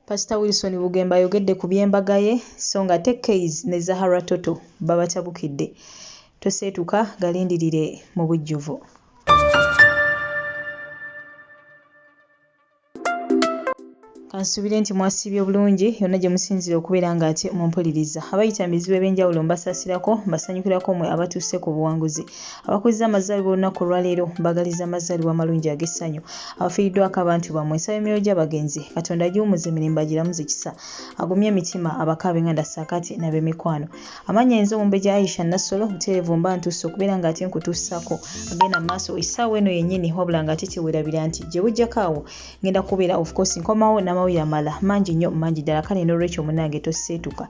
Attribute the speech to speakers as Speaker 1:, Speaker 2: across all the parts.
Speaker 1: Pastor Wilson Bugembe ayogedde ku by'embaga ye so nga Tekkeys ne Zahara Toto babatabukidde. Toseetuka galindirire mu bujjuvu. Kansubire nti mwasibye bulungi yonna gye musinzira okubeera nga ate mumpuliriza. Abayita emizibu eb'enjawulo mbasasirako mbasanyukirako mmwe abatuuse ku buwanguzi. Abakuliza amazaalibwa olunaku olwaleero mbagaliza amazaalibwa amalungi ag'essanyu. Abafiiriddwako abantu bammwe nsaba emyoyo gy'abagenzi Katonda agiwumuze emirembe agiramuze kisa. Agumye emitima abakaabe nga ndasakati n'ab'emikwano. Amannya enzo Mumbejja Aisha Nassolo butereevu mba ntuuse okubeera nga ate nkutuusako agenda maaso essaawa eno yennyini wabula nga ate teweerabira nti gye bujjako awo ngenda kubeera of course nkomawo n'amawulire amala mangi nnyo mangi ddala kale n'olwekyo munnange toseetuka.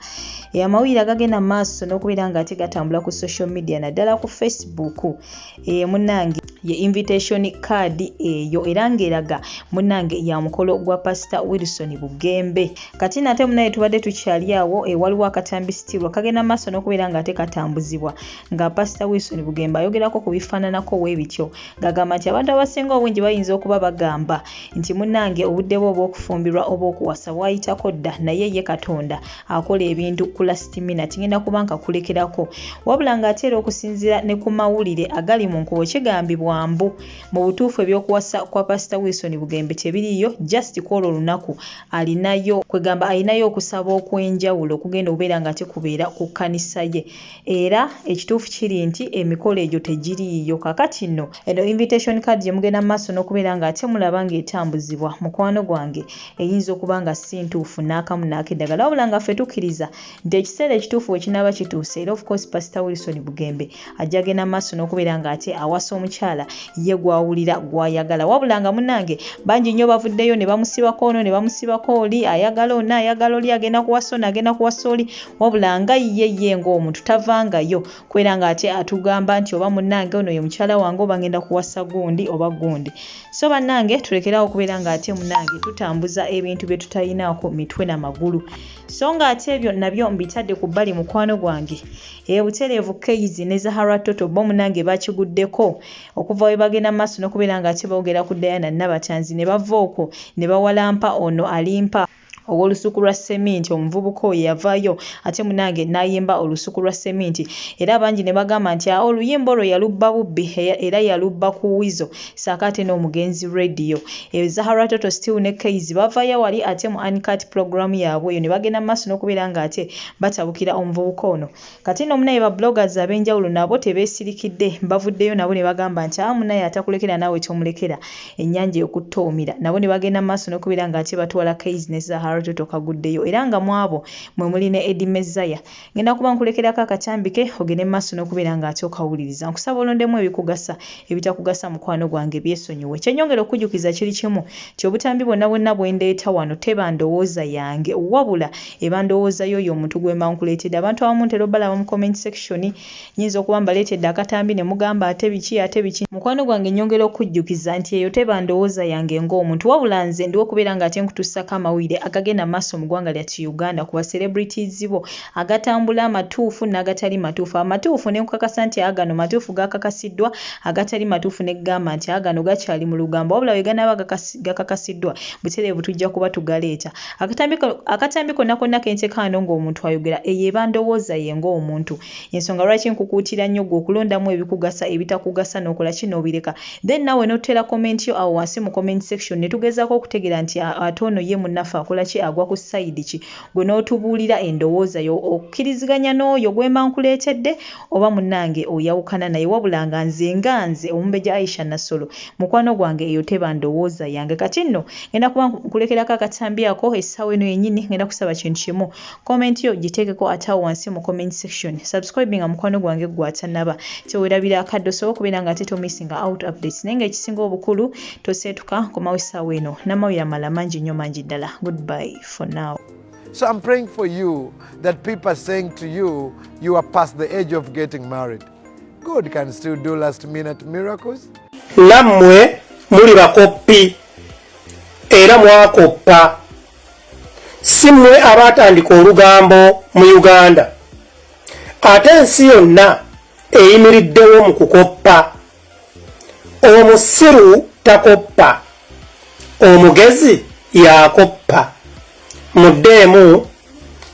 Speaker 1: Amawulire agagenda maaso n'okubeera nga ate gatambula ku social media naddala ku Facebook munnange ye invitation card eyo era ng'eraga munnange ya mukolo gwa Pastor Wilson Bugembe. Kati nate munaye tubadde tukyali awo waliwo akatambisikirwa kagenda maaso n'okubeera nga ate katambuzibwa nga Pastor Wilson Bugembe ayogerako ku bifaananako weebityo gagamba nti abantu abasinga obungi bayinza okuba bagamba nti munnange obudde bwo obw'okufumbirwa oba okuwasa bwayitako dda naye ye Katonda akola ebintu ku last minute ngenda kuba nka kulekerako wabula ng'ate era okusinziira ne ku mawulire agali mu nkubo kigambibwa mbu mu butuufu ebyokuwasa kwa Pastor Wilson Bugembe tebiriyo just kwolwo olunaku alinayo kwegamba alinayo okusaba okw'enjawulo okugenda okubeera nga tekubeera ku kkanisa ye era ekituufu kiri nti emikolo egyo tegiriiyo. Kakati nno eno invitation card gye mugenda mu maaso n'okubeera nga ate mulaba ng'etambuzibwa mukwano gwange eyinza okuba nga si ntuufu n'akamu n'akeddagala wabula nga ffe tukkiriza nti ekiseera ekituufu we kinaaba kituuse era of course Pastor Wilson Bugembe ajja genda mu maaso n'okubeera nga ate awasa omukyala ye gwawulira gwayagala wabula nga munnange bangi nnyo bavuddeyo ne bamusibako ono ne bamusibako oli ayagala ono ayagala oli agenda kuwasa ono agenda kuwasa oli wabula nga ye ng'omuntu tavangayo kwera nga ate atugamba nti oba munnange ono ye mukyala wange oba ngenda kuwasa gundi oba gundi. So bannange tulekerawo okubeera nga ate munnange tutambuza ebintu bye tutayinaako mitwe n'amagulu so nga ate ebyo nabyo mbitadde ku bbali mukwano gwange butereevu Tekkeys ne Zahara Toto bo munnange bakiguddeko okuva we bagenda maaso n'okubeera nga ate boogera ku Diana Nabatanzi ne bava okwo ne bawalampa ono alimpa olusuku lwa seminti omuvubuka oyo yavaayo ate munnange n'ayimba olusuku lwa seminti era abangi ne bagamba nti oluyimba olwo yalubba bubbi era yalubba ku wizo saakaate n'omugenzi radio. Zahara Toto still ne Tekkeys bavaayo wali ate mu uncut program yaabwe eyo ne bagenda maaso n'okubeera nga ate batabukira omuvubuka ono. Kati nno munaye ba bloggers ab'enjawulo nabo tebeesirikidde bavuddeyo nabo ne bagamba nti munaye atakulekera naawe tomulekera ennyanja ey'okuttoomira nabo ne bagenda maaso n'okubeera nga ate batwala Tekkeys ne Zahara Toto kaguddeyo era nga mwabo mwe muli ne Eddie Mezaya ngenda kuba nkulekerako akatambike ogende maaso n'okubeera nga ate okawuliriza nkusaba olondemu ebikugasa ebitakugasa mukwano gwange byesonyiwe. Kyenyongera okujjukiza kiri kimu ti obutambi bwonna bwonna bwendeeta wano teba ndowooza yange wabula eba ndowooza y'oyo omuntu gwe mba nkuleetedde. Abantu abamu ntera obbalaba mu comment section nyinza okuba mbaleetedde akatambi ne mugamba ate biki mukwano gwange nyongera okujjukiza nti eyo teba ndowooza yange ng'omuntu wabula nze ndiwo okubeera nga ate nkutuusako amawulire agagenda maaso mu ggwanga lyattu Uganda ku ba celebrities bo agatambula amatuufu n'agatali matuufu. Amatuufu ne nkukakasa nti agano matuufu gakakasiddwa agatali matuufu ne gamba nti agano gakyali mu lugambo wabula we ganaaba gakakasiddwa butereevu tujja kuba tugaleeta. Akatambi konna konna kenteekaano ng'omuntu ayogera eyo eba ndowooza ye ng'omuntu ensonga lwaki nkukuutira nnyo gwe okulondamu ebikugasa ebitakugasa n'okola kino obireka then nawe n'otera comment yo awo wansi mu comment section ne tugezaako okutegeera nti ate ono ye munnaffe akola ki agwa ku side ki gwe n'otubuulira endowooza yo okkiriziganya n'oyo gwe mba nkuleetedde oba munnange oyawukana naye wabula nga nze Omumbejja Aisha Nassolo mukwano gwange eyo teba ndowooza yange. Kati nno ngenda kuba nkulekerako akatambi ako essaawa eno yennyini ngenda kusaba kintu kimu comment yo giteekeko ate awo wansi mu comment section subscribe nga mukwano gwange gw'atanaba teweerabira akaddo osobola okubeera nga ate tomissinga out updates naye ng'ekisinga obukulu toseetuka komawo essaawa eno n'amawulire amala mangi nnyo mangi ddala. Goodbye for now.
Speaker 2: So I'm praying for you that people are saying to you, you are past the age of getting married. God can still do last minute miracles.
Speaker 3: Nammwe muli bakoppi era mwakoppa si mmwe abaatandika olugambo mu Uganda ate ensi yonna eyimiriddewo mu kukoppa. Omusiru takoppa, omugezi yakoppa. muddemu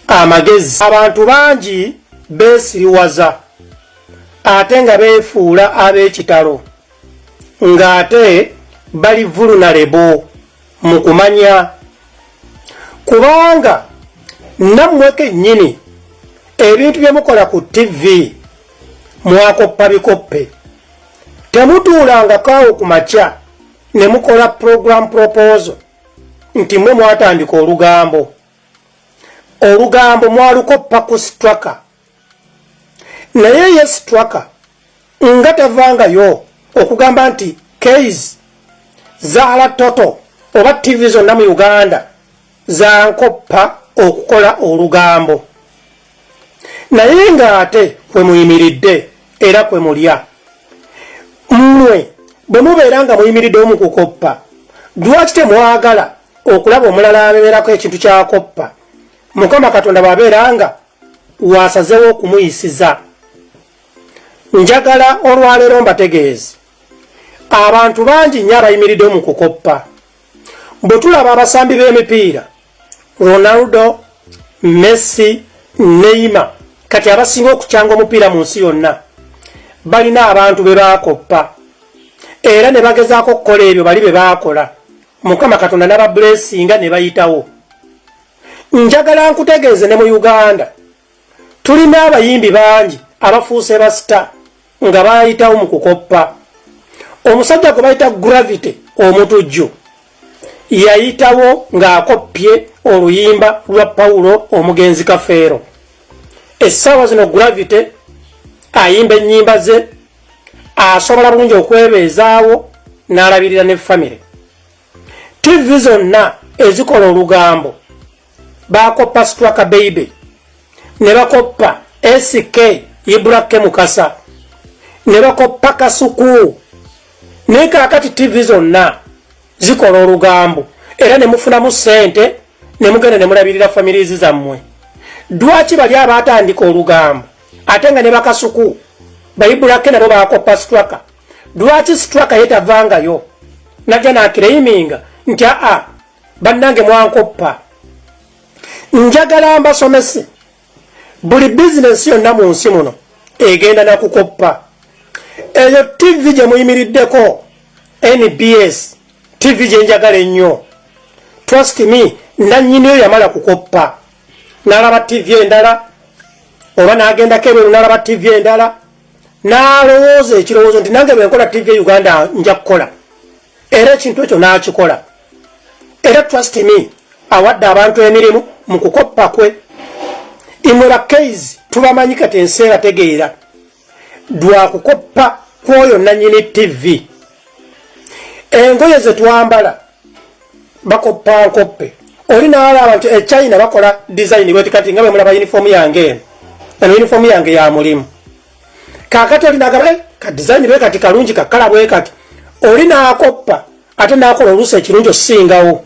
Speaker 3: amagezi. Abantu bangi beesiriwaza ate nga beefuula ab'ekitalo ng'ate bali vulnerable mu kumanya, kubanga nammwe kennyini ebintu bye mukola ku TV mwakoppa bikoppe. Temutuulangako awo ku makya ne mukola program proposal nti mwe mwatandika olugambo. Olugambo mwalukoppa ku straka, naye ye straka nga tevangayo okugamba nti case zaala toto oba TV zonna mu Uganda zankoppa okukola olugambo. Naye ng'ate kwe muyimiridde era kwe mulya, mmwe bwe mubeera nga muyimiridde mu kukoppa, lwaki temwagala okulaba omulala abeerako ekintu kyakoppa? Mukama Katonda bw'abeera nga waasazeewo okumuyisiza. Njagala olwaleero mbategeeze abantu bangi nnyo abayimiridde mu kukoppa. Bwe tulaba abasambi b'emipiira Ronaldo, Messi, Neymar, kati abasinga okukyanga omupiira mu nsi yonna balina abantu be baakoppa era ne bagezaako okukola ebyo bali be baakola. Mukama Katonda n'ababulesinga ne bayitawo. Njagala nkutegeeze ne mu Uganda tulina abayimbi bangi abafuuse ba star nga bayitawo mu kukoppa. Omusajja gwe bayita Gravity omutujju yayitawo ng'akoppye oluyimba lwa Paulo omugenzi Kafeero. Essaawa zino Gravity ayimba ennyimba ze, asobola bulungi okwebeezaawo n'alabirira ne famire. TV zonna ezikola olugambo bakoppa Straka Baby, ne bakoppa SK Ibrake Mukasa, ne bakoppa Kasuku. Naye kaakati TV zonna zikola olugambo era ne mufunamu ssente ne mugenda ne mulabirira famirizi zammwe. Lwaki bali abaatandika olugambo ate nga ne bakasuku Ibrake nabo bakoppa Straka? Lwaki Straka yetavangayo najja nakireiminga nti bannange mwankoppa? Njagala mbasomese buli bizinesi yonna mu nsi muno egenda nakukoppa. Eyo TV gye muyimiriddeko NBS, TV gye njagala ennyo. Trust me, nannyini yo yamala kukoppa n'alaba TV endala oba n'agendako ebweru n'alaba TV endala n'alowooza ekirowoozo nti nange bwe nkola TV Uganda nja kukola, era ekintu ekyo n'akikola. Era trust me, awadde abantu emirimu mu kukoppa kwe. Imwe bakeizi tubamanyi kati ensi erategeera dwa kukoppa kwoyo nannyini TV. Engoye ze twambala bakoppa nkoppe. Oli n'alaba nti China bakola design bweti kati nga bwe mulaba uniform yange eno. Eno uniform yange ya mulimu. Kaakati oli n'agamba ka design bwe kati kalungi kakala bwe kati. Oli n'akoppa ate n'akola oluusi ekirungi okusingawo.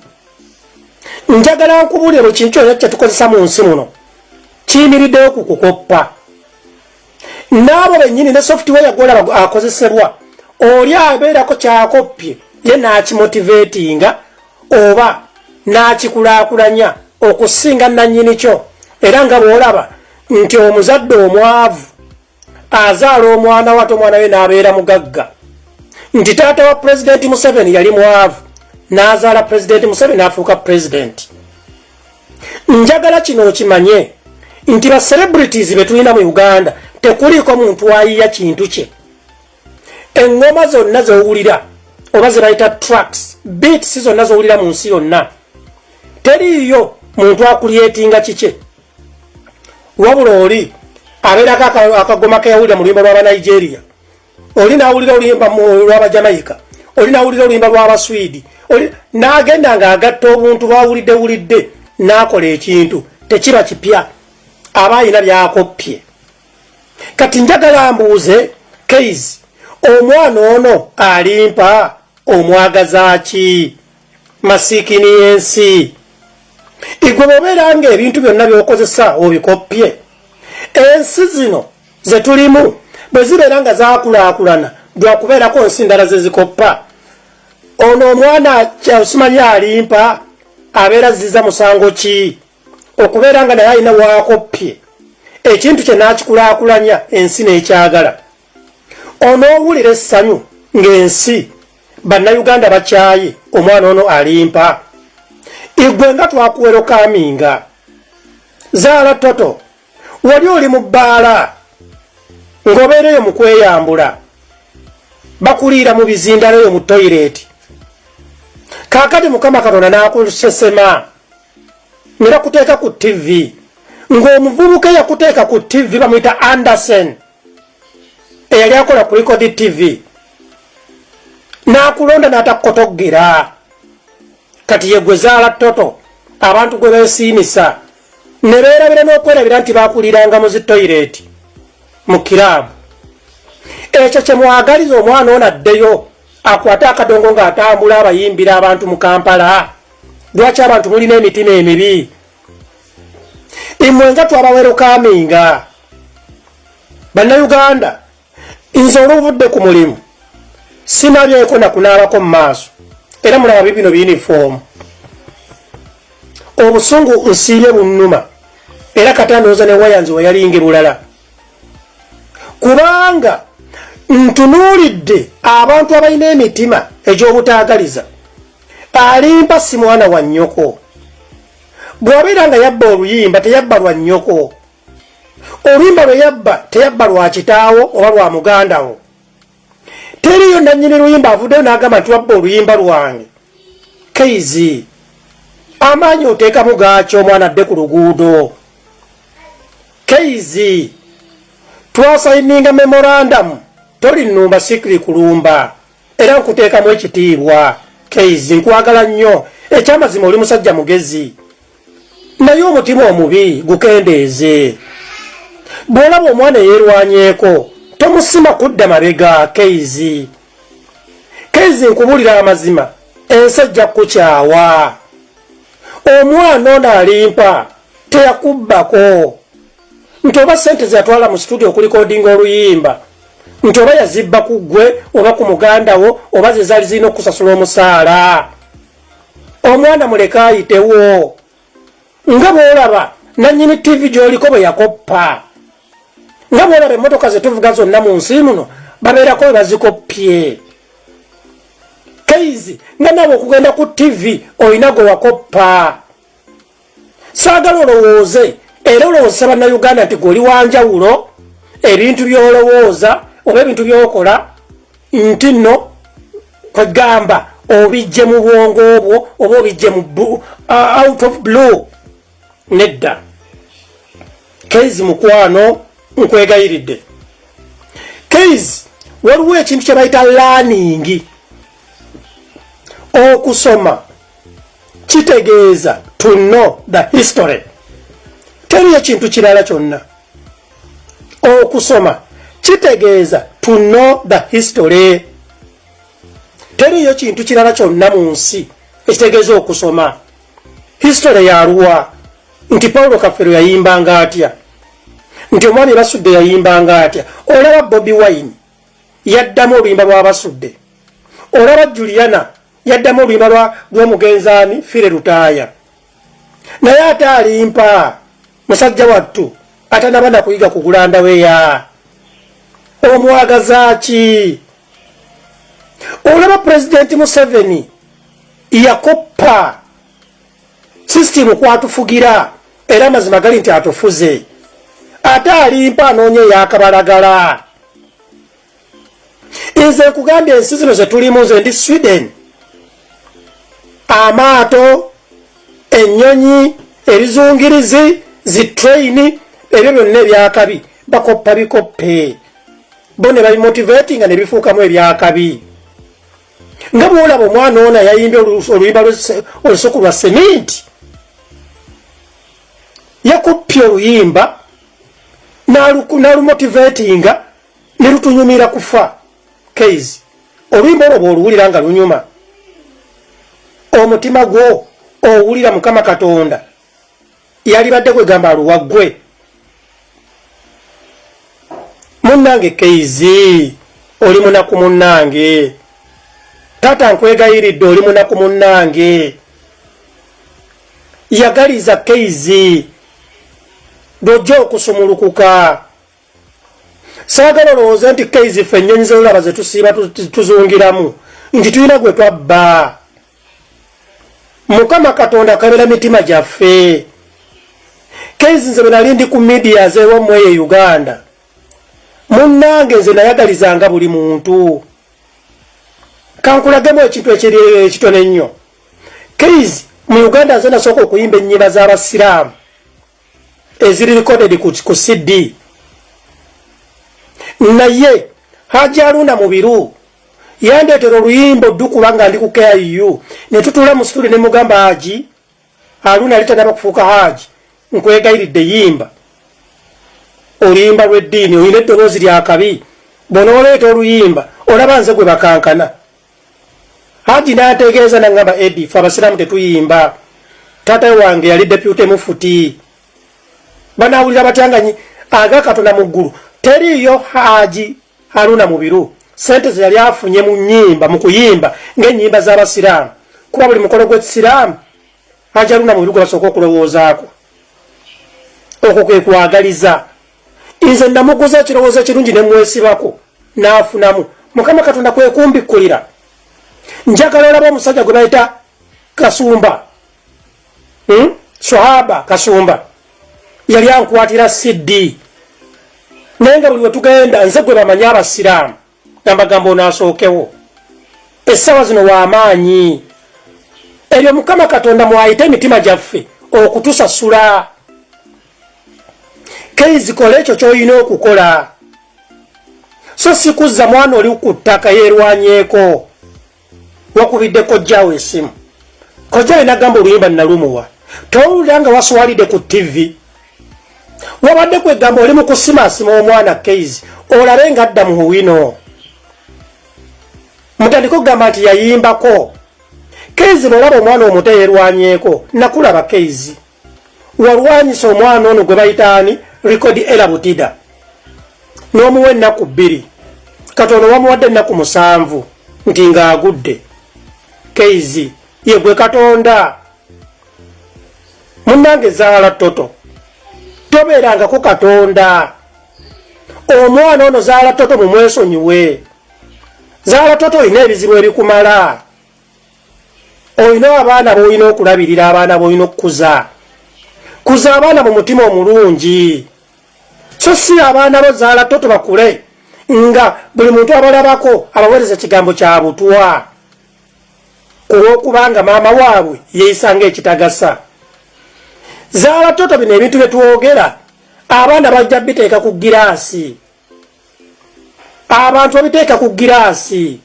Speaker 3: Njagala nkubuulire buli kintu kyonna kye tukozesa mu nsi muno kiyimiriddeyo ku kukoppa. N'abo bennyini ne software gw'olaba akozesebwa oli abeerako kyakoppye ye n'akimotivatinga oba n'akikulaakulanya okusinga nannyini kyo. Era nga bw'olaba nti omuzadde omwavu azaala omwana we ate omwana we n'abeera mugagga, nti taata wa Pulezidenti Museveni yali mwavu n'azaala Pulezidenti Museveni n'afuuka pulezidenti. Njagala kino okimanye nti ba celebrities be tulina mu Uganda tekuliko muntu ayiya kintu kye. Engoma zonna z'owulira oba ze bayita tracks, beats zonna z'owulira mu nsi yonna teriiyo muntu akulyetinga kikye. Wabula oli abeerako akagoma ke yawulira mu luyimba lw'Abanigeria, oli n'awulira oluyimba lw'Abajamaika, oli n'awulira oluyimba lw'Abaswidi, n'agenda ng'agatta obuntu bw'awulidde n'akola ekintu tekiba kipya, aba alina byakoppye. Kati njagala mbuuze case omwana ono alimpa omwagaza ki? Masikini y'ensi. Igwe bw'obeera ng'ebintu byonna by'okozesa obikoppye, ensi zino ze tulimu bwe zibeera nga zaakulaakulana lwakubeerako nsi ndala ze zikoppa, ono omwana simanyi alimpa abeera ziza musango ki? okubeera nga naye alina waakoppye ekintu kye n'akikulaakulanya ensi n'ekyagala onoowulira essanyu ng'ensi bannayuganda bakyaye omwana ono alimpa igwe nga twakuwero kaaminga zaala toto wali oli mu bbaala ng'obeereyo mu kweyambula bakuliira mu bizindaloyo mu toyireeti kaakati mukama katonda n'akusesema nera kuteeka ku tv ng'omuvubuka yakuteeka ku tv bamuyita Anderson eyali akola ku Record TV n'akulonda n'atakukotoggera kati ye gwe zaala toto abantu gwe beesiimisa ne beerabira n'okwerabira nti baakuliranga mu zitoyireeti mu kiraabu ekyo kye mwagaliza omwana ono addeyo akwate akadongo ng'atambula abayimbira abantu mu Kampala lwaki abantu mulina emitima emibi imwe nga twabawero kaaminga bannayuganda nze olwobudde ku mulimu sinabyeko nakunaabako mu maaso era mulaba bibino biyunifoomu obusungu nsiibye bunnuma era katandooza ne wayanzi weyalinga bulala kubanga ntunuulidde abantu abalina emitima egy'obutaagaliza alimpa si mwana wa nnyoko bw'abeera nga yabba oluyimba teyabba lwa nnyoko oluyimba lwe yabba teyabba lwa kitaawo oba lwa mugandawo teriyo nannyini luyimba avuddeyo n'agamba nti wabba oluyimba lwange keizi amaanyi oteekamu gaaki omwana adde ku luguudo keizi twasayininga memorandamu toli nnumba sikiri kulumba era nkuteekamu ekitiibwa keizi nkwagala nnyo ekyamazima oli musajja mugezi naye omutima omubi gukendeeze bw'olaba omwana eyeerwanyeeko tomusima kudda mabega keizi nkubulira amazima ensi ejja kukukyawa omwana ono alimpa teyakubbako nti oba sente zeyatwala mu studio okulikodinga oluyimba nti oba yazibba ku ggwe oba ku mugandawo oba ze zaali zirina okusasula omusaala omwana muleke ayitewo nga bw'olaba nannyini tv gy'oliko bwe yakoppa nga bw'olaba emmotoka ze tuvuga zonna mu nsi muno babeerako bwe bazikoppye keizi nga nabo okugenda ku tv olina gwe wakoppa saagala olowooze era olowoozesa bannayuganda nti gweoli wanjawulo ebintu by'olowooza oba ebintu by'okola nti nno kwegamba obijje mu bwongo obwo oba obijje mu out of blue nedda keizi mukwano nkwegayiridde keizi waliwo ekintu kye bayita learning okusoma kitegeeza to know the history teriyo kintu kirala kyonna okusoma kitegeeza to know the history teriyo kintu kirala kyonna mu nsi ekitegeeza okusoma history yaluwa nti Paulo Kafero yayimbanga atya nti omwami basudde yayimbanga atya olaba Bobi Wine yaddamu oluyimba lw'abasudde olaba Juliana yaddamu oluyimba lw'omugenzaani Fire Lutaaya naye ate alimpa musajja wattu atanaba na kuyiga kugulanda weya omwagaza ki olaba President Museveni yakoppa system kwatufugira era mazima gali nti atufuze ate alimpa anoonye yakabalagala nze nkugambye ensi zino ze tulimu nze ndi Sweden amaato ennyonyi ebizungirizi zitraini ebyo byonna ebyakabi bakoppa bikoppe bo ne babimotivating nga ne bifuukamu ebyakabi nga bw'olaba omwana ono yayimbye oluyimba olusuku lwa seminti yakuppye oluyimba n'alumotivatinga ne lutunyumira kufa keizi oluyimba olwo bw'oluwulira nga lunyuma omutima gwo owulira Mukama Katonda yali badde kwegamba aluwaggwe munnange keizi oli munaku munnange taata nkwegayiridde oli munaku munnange yagaliza keizi dojo okusumulukuka. Saagala olowooza nti keizi ffe ennyonyi z'olaba ze tusiiba tuzungiramu nti tulina gwe twabba. Mukama Katonda akabera mitima gyaffe. Keizi nze bwe nali ndi ku media z'ewammwe e Uganda, munnange nze nayagalizanga buli muntu. Kankulagemu ekintu ekitone ennyo. Keizi mu Uganda nze nasooka okuyimba ennyimba z'abasiraamu eziri recorded ku CD. Naye Haji Haruna Mubiru yandeetera oluyimba oddukuba nga ndi ku KIU ne tutuula mu situdio ne mugamba Haji Haruna ali tanaba kufuuka Haji, nkwegayiridde yimba oluyimba lw'eddiini, olina eddoboozi lya kabi, bw'onooleeta oluyimba olaba nze gwe bakankana. Haji n'ategeeza n'angamba Eddie, ffe abasiraamu tetuyimba, taata wange yali deputy mufuti. Banaawulira batyanganyi aga Katonda mu ggulu teriyo Haji Haruna Mubiru sente ze yali afunye mu nnyimba mu kuyimba ng'ennyimba z'abasiraamu, kuba buli mukolo gw'ekisiraamu Haji Haruna Mubiru gwe basooka okulowoozaako. Okwo kwe kwagaliza. Nze namuguza ekirowoozo ekirungi ne mwesibako n'afunamu. Mukama Katonda kwe kumbikkulira. Njagala olaba omusajja gwe bayita Kasumba, Swahaba Kasumba yali ankwatira CD. Naye nga buli we tugenda nze gwe bamanyi abasiraamu nambagamba onaasookewo. Essaawa zino w'amaanyi. Eryo Mukama Katonda mwayite emitima gyaffe okutusasula. Keizi kola ekyo ky'olina okukola. So si kuzza mwana oli ku ttaka yeerwanyeeko. Wakubidde kojjaawo essimu. Kojjaawo n'agamba oluyimba nalumuwa. Towulira nga waswalidde ku TV. Wabadde kwegamba oli mu kusimaasima omwana Keizi olabe nga adda mu wino. Mutandika okugamba nti yayimbako. Keizi bw'olaba omwana omuto yeerwanyeeko, nakulaba Keizi. Walwanyisa omwana ono gwe bayitaani Record Era Butida. N'omuwa ennaku 2. Katonda wamuwadde ennaku 7 nti ng'agudde. Keizi ye gwe Katonda. Munnange zaala Toto. Tobeerangako Katonda. Omwana ono zaala Toto mumwesonyiwe. Zaala Toto olina ebizibu ebikumala. Olina abaana b'olina okulabirira, abaana b'olina okukuza. Kuza abaana mu mutima omulungi. So si abaana bo zaala Toto bakule nga buli muntu abalabako abaweereza ekigambo kya butwa. Kulw'okubanga maama waabwe yeeyisanga ekitagasa. Zaala Toto bino ebintu bye twogera abaana bajja biteeka ku giraasi. Abantu babiteeka ku giraasi.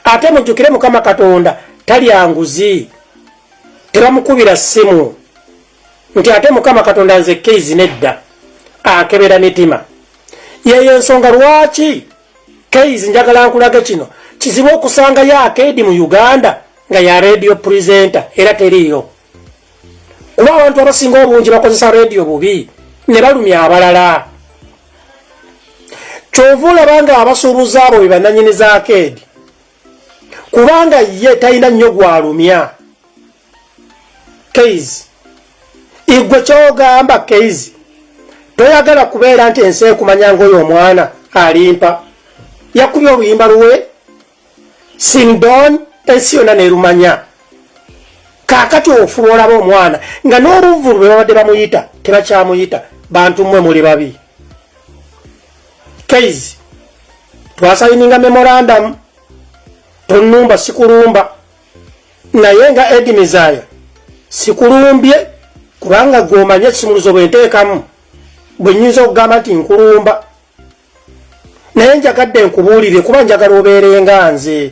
Speaker 3: Ate mujjukire Mukama Katonda talya nguzi. Tebamukubira ssimu. Nti ate Mukama Katonda nze Keizi nedda. Akebera mitima. Yeyo ensonga lwaki Keizi njagala nkulaga kino kizibu okusanga ya Akedi mu Uganda nga ya radio presenter era teriyo. Kuba abantu abasinga obungi bakozesa radio bubi ne balumya abalala. Kyova olabanga abasuubuzi abo be bannannyini za Akedi kubanga ye talina nnyo gwalumya. Keizi igwe kyogamba Keizi toyagala kubeera nti ensi ekumanya ng'oyo omwana alimpa. Yakubye oluyimba luwe Sindon ensi yonna neerumanya. Kaakati ofuna olaba omwana nga n'oluvulu bwe babadde bamuyita tebakyamuyita. Bantu mmwe muli babi. Keizi twasayininga memorandum. Tonnumba sikulumba. Naye nga Edi Mizaya sikulumbye kubanga gw'omanye ekisumuluzo bwe nteekamu bwe nnyinza okugamba nti nkulumba. Naye njagadde nkubuulire kuba njagala obeerenga nze.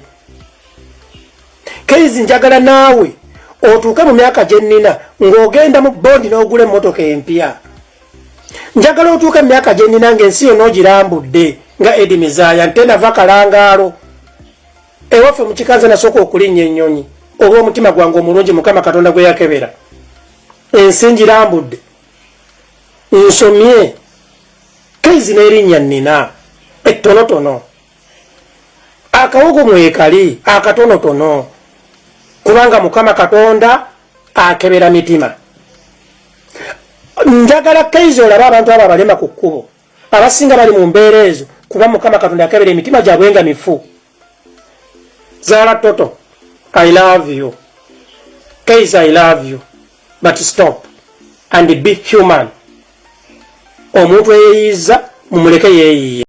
Speaker 3: Keizi njagala naawe otuuke mu myaka gye nnina ng'ogenda mu bondi n'ogula emmotoka empya. Njagala otuuke mu myaka gye nnina ng'ensi yonna ogirambudde nga Edi Mizaya nte nava kalangaalo. Ewaffe mu kikanza nasooka okulinnya ennyonyi olw'omutima gwange omulungi Mukama Katonda gwe yakebera. Ensi ngirambudde. Nsomye. Keizi n'erinnya nnina ettonotono. Akawogo mwekali akatonotono. Kubanga Mukama Katonda akebera mitima. Njagala kaizo olaba abantu abo abalema ku kkubo abasinga bali mu mbeera ezo kuba Mukama Katonda akebera emitima gyabwe nga mifu. Zara Toto, I love you. Kaizo, I love you. But stop and be human. Omuntu eyeeyiza mumuleke yeeyiye.